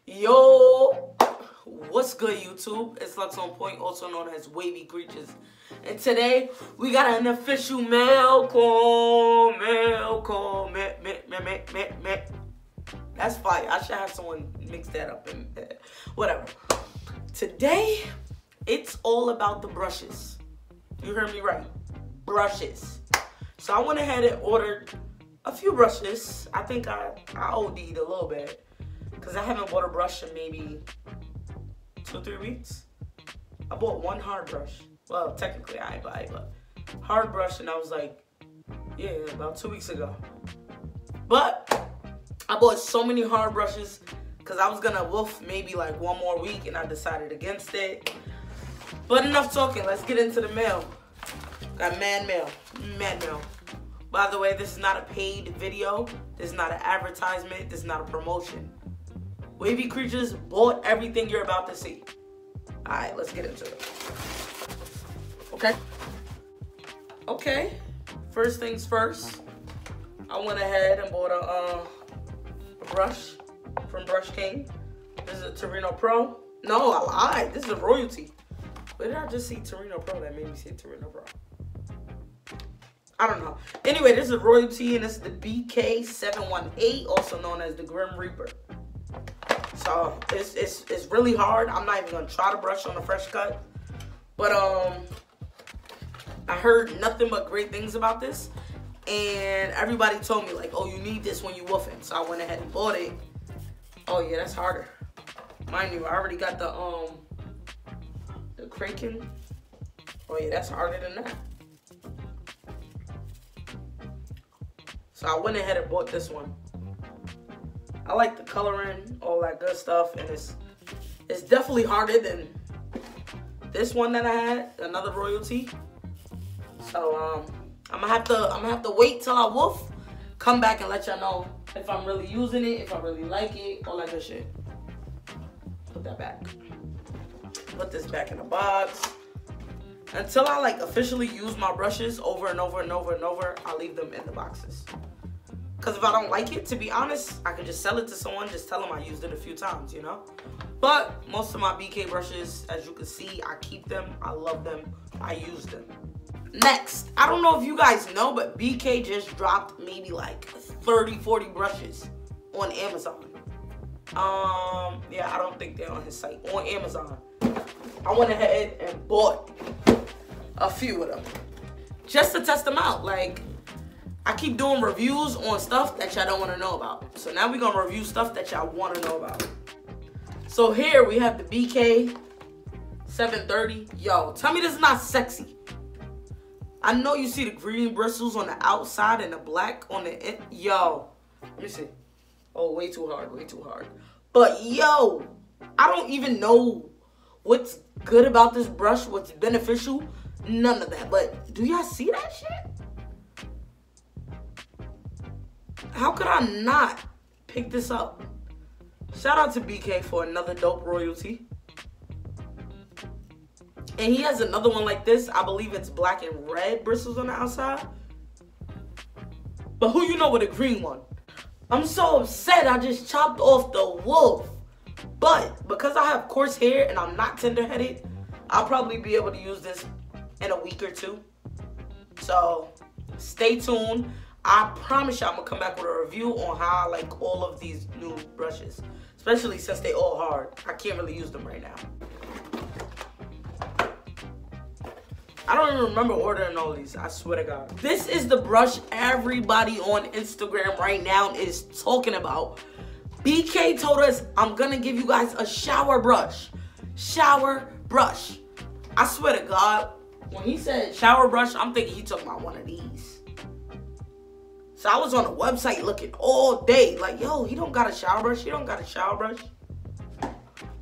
Yo, what's good, YouTube? It's Lux on Point, also known as Wavy Creatures. And today, we got an official mail call. That's fire. I should have someone mix that up and whatever. Today, it's all about the brushes. You heard me right. Brushes. So I went ahead and ordered a few brushes. I think I OD'd a little bit, because I haven't bought a brush in maybe 2-3 weeks. I bought one hard brush. Well, technically I ain't buy it, but hard brush, and I was like, yeah, about 2 weeks ago. But I bought so many hard brushes because I was gonna woof maybe like one more week, and I decided against it. But enough talking, let's get into the mail. Got mad mail. By the way, this is not a paid video. This is not an advertisement. This is not a promotion. Wavy Creatures bought everything you're about to see. Alright, let's get into it. Okay. First things first. I went ahead and bought a brush from Brush King. This is a Torino Pro. No, I lied. This is a royalty. Where did I just see Torino Pro? That made me say Torino Pro. I don't know. Anyway, this is a royalty, and this is the BK718, also known as the Grim Reaper. So it's really hard. I'm not even gonna try to brush on a fresh cut. But I heard nothing but great things about this, and everybody told me like, oh, you need this when you woofing. So I went ahead and bought it. Oh yeah, that's harder. Mind you, I already got the Kraken. Oh yeah, that's harder than that. So I went ahead and bought this one. I like the coloring, all that good stuff, and it's definitely harder than this one that I had, another royalty. So I'm gonna have to wait till I woof, come back and let y'all know if I'm really using it, if I really like it, all that good shit. Put that back. Put this back in the box. Until I like officially use my brushes over and over and over and over, I leave them in the boxes. Because if I don't like it, to be honest, I could just sell it to someone, just tell them I used it a few times, you know? But most of my BK brushes, as you can see, I keep them, I love them, I use them. Next, I don't know if you guys know, but BK just dropped maybe like 30-40 brushes on Amazon. Yeah, I don't think they're on his site, on Amazon. I went ahead and bought a few of them just to test them out. Like, I keep doing reviews on stuff that y'all don't want to know about. So now we're going to review stuff that y'all want to know about. So here we have the BK730. Yo, tell me this is not sexy. I know you see the green bristles on the outside and the black on the end. Yo, let me see. Oh, way too hard, way too hard. But yo, I don't even know what's good about this brush, what's beneficial. None of that. But do y'all see that shit? How could I not pick this up? Shout out to BK for another dope royalty. And he has another one like this. I believe it's black and red bristles on the outside. But who you know with a green one? I'm so upset I just chopped off the wolf. But because I have coarse hair and I'm not tender-headed, I'll probably be able to use this in a week or two. So stay tuned. I promise you I'm going to come back with a review on how I like all of these new brushes. Especially since they all hard. I can't really use them right now. I don't even remember ordering all these. I swear to God. This is the brush everybody on Instagram right now is talking about. BK told us, I'm going to give you guys a shower brush. Shower brush. I swear to God, when he said shower brush, I'm thinking he talking about one of these. So I was on the website looking all day. Like, yo, he don't got a shower brush. He don't got a shower brush.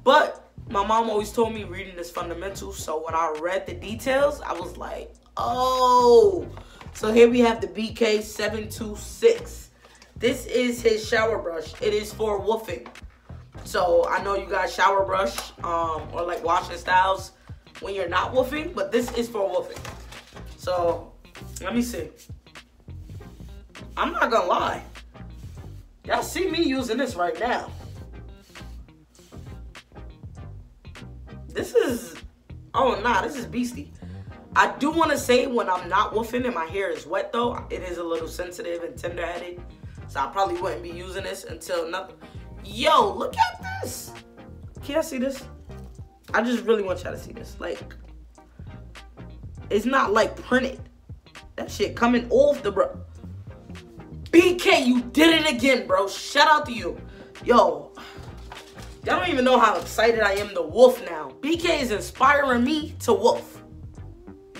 But my mom always told me reading is fundamental. So when I read the details, I was like, oh. So here we have the BK726. This is his shower brush. It is for woofing. So I know you guys shower brush or like washing styles when you're not woofing. But this is for woofing. So let me see. I'm not gonna lie. Y'all see me using this right now. This is, oh nah, this is beastie. I do want to say when I'm not woofing and my hair is wet though, it is a little sensitive and tender-headed. So I probably wouldn't be using this until nothing. Yo, look at this. Can y'all see this? I just really want y'all to see this. Like, it's not like printed. That shit coming off the bro. BK, you did it again, bro. Shout out to you. Yo, y'all don't even know how excited I am to woof now. BK is inspiring me to woof.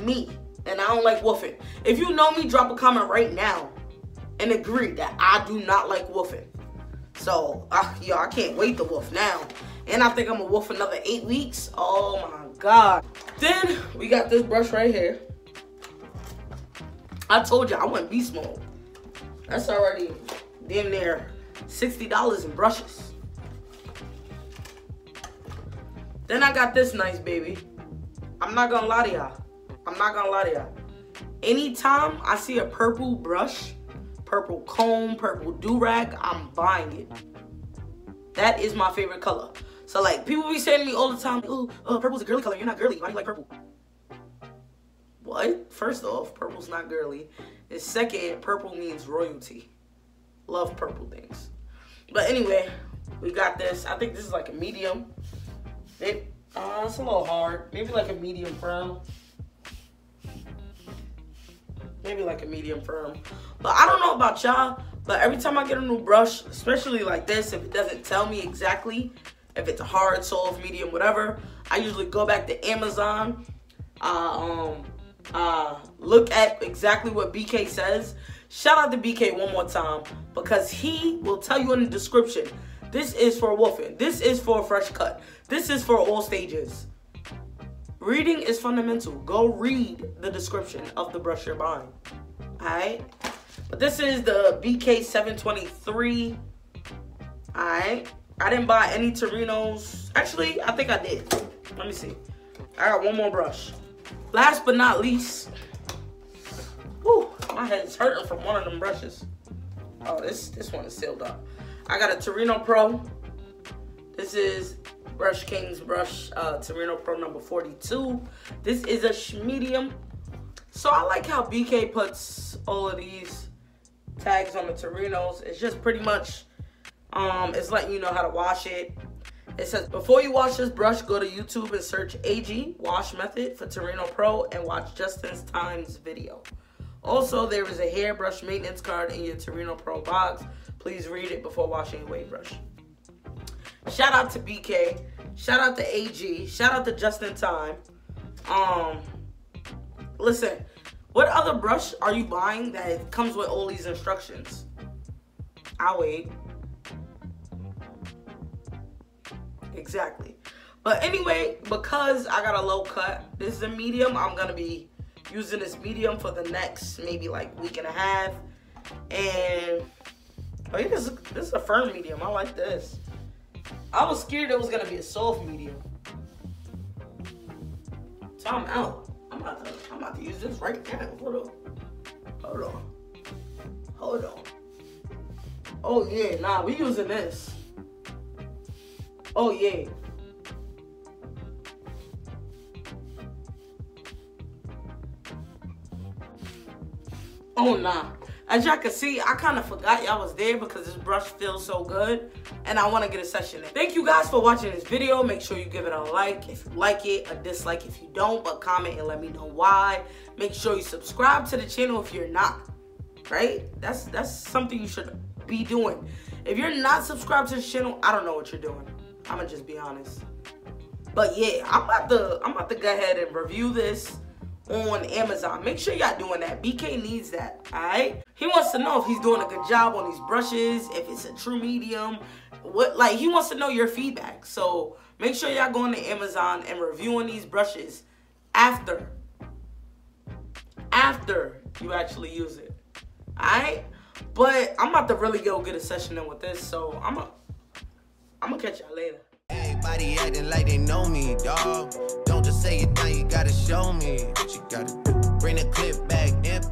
Me. And I don't like woofing. If you know me, drop a comment right now and agree that I do not like woofing. So, yo, I can't wait to woof now. And I think I'm gonna woof another 8 weeks. Oh my God. Then we got this brush right here. I told you I went beast mode. That's already damn near $60 in brushes. Then I got this nice baby. I'm not gonna lie to y'all. Anytime I see a purple brush, purple comb, purple do-rag, I'm buying it. That is my favorite color. So like, people be saying to me all the time, oh, purple's a girly color, you're not girly, why do you like purple? What? First off, purple's not girly. And second, purple means royalty. Love purple things. But anyway, we got this. I think this is like a medium. It's a little hard. Maybe like a medium firm. Maybe like a medium firm. But I don't know about y'all, but every time I get a new brush, especially like this, if it doesn't tell me exactly if it's hard, soft, medium, whatever, I usually go back to Amazon, look at exactly what BK says. Shout out to BK one more time, because he will tell you in the description, this is for woofing, this is for a fresh cut, this is for all stages. Reading is fundamental. Go read the description of the brush you're buying. Alright? But this is the BK 723. Alright? I didn't buy any Torinos. Actually, I think I did. Let me see. I got one more brush. Last but not least. Whew, my head's hurting from one of them brushes. Oh, this one is sealed up. I got a Torino Pro. This is Brush King's brush, Torino Pro number 42. This is a medium. So I like how BK puts all of these tags on the Torinos. It's just pretty much, it's letting you know how to wash it. It says, before you wash this brush, go to YouTube and search AG wash method for Torino Pro and watch Justin's Time's video. Also, there is a hairbrush maintenance card in your Torino Pro box. Please read it before washing your wave brush. Shout out to BK. Shout out to AG. Shout out to Justin Time. Listen, what other brush are you buying that comes with all these instructions? I'll wait. Exactly. But anyway, because I got a low cut, this is a medium. I'm going to be using this medium for the next maybe like week and a half. And oh yeah, this is a firm medium. I like this. I was scared it was going to be a soft medium. So I'm out. I'm about to use this right now. Hold on. Oh yeah, nah, we using this. Oh yeah. Oh nah. As y'all can see, I kind of forgot y'all was there because this brush feels so good and I want to get a session in. Thank you guys for watching this video. Make sure you give it a like if you like it, a dislike if you don't, but comment and let me know why. Make sure you subscribe to the channel if you're not, right? That's something you should be doing. If you're not subscribed to the channel, I don't know what you're doing. I'm gonna just be honest. But yeah, I'm about to go ahead and review this on Amazon. Make sure y'all doing that. BK needs that, alright? He wants to know if he's doing a good job on these brushes, if it's a true medium, he wants to know your feedback. So make sure y'all going to Amazon and reviewing these brushes after you actually use it, alright? But I'm about to really go get a session in with this, so I'm gonna catch y'all later. Everybody acting like they know me, dawg. Don't just say it now, you gotta show me what you gotta do. Bring the clip back, empty.